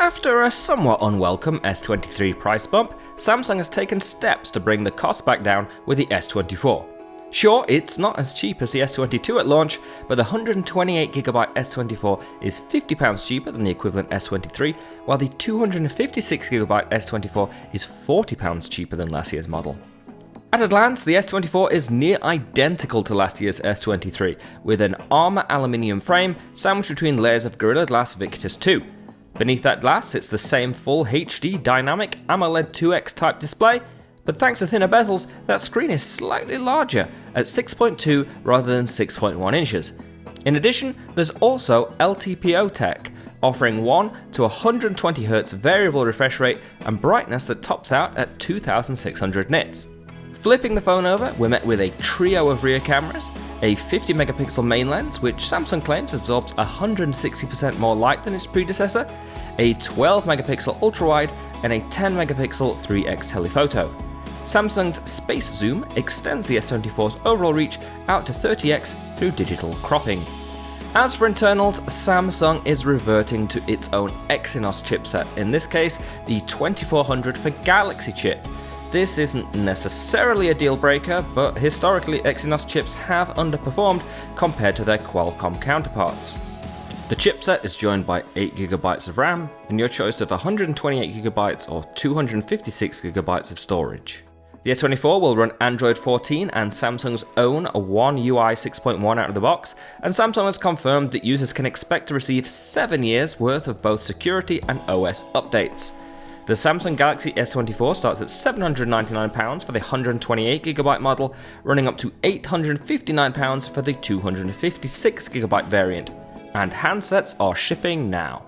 After a somewhat unwelcome S23 price bump, Samsung has taken steps to bring the cost back down with the S24. Sure, it's not as cheap as the S22 at launch, but the 128GB S24 is £50 cheaper than the equivalent S23, while the 256GB S24 is £40 cheaper than last year's model. At a glance, the S24 is near identical to last year's S23, with an armour aluminium frame sandwiched between layers of Gorilla Glass Victus 2. Beneath that glass sits the same full HD Dynamic AMOLED 2X type display, but thanks to thinner bezels, that screen is slightly larger at 6.2 rather than 6.1 inches. In addition, there's also LTPO tech, offering 1 to 120Hz variable refresh rate and brightness that tops out at 2600 nits. Flipping the phone over, we're met with a trio of rear cameras, a 50MP main lens, which Samsung claims absorbs 160% more light than its predecessor, a 12MP ultrawide, and a 10MP 3x telephoto. Samsung's Space Zoom extends the S24's overall reach out to 30x through digital cropping. As for internals, Samsung is reverting to its own Exynos chipset, in this case the 2400 for Galaxy chip. This isn't necessarily a deal breaker, but historically Exynos chips have underperformed compared to their Qualcomm counterparts. The chipset is joined by 8GB of RAM and your choice of 128GB or 256GB of storage. The S24 will run Android 14 and Samsung's own One UI 6.1 out of the box, and Samsung has confirmed that users can expect to receive 7 years worth of both security and OS updates. The Samsung Galaxy S24 starts at £799 for the 128GB model, running up to £859 for the 256GB variant, and handsets are shipping now.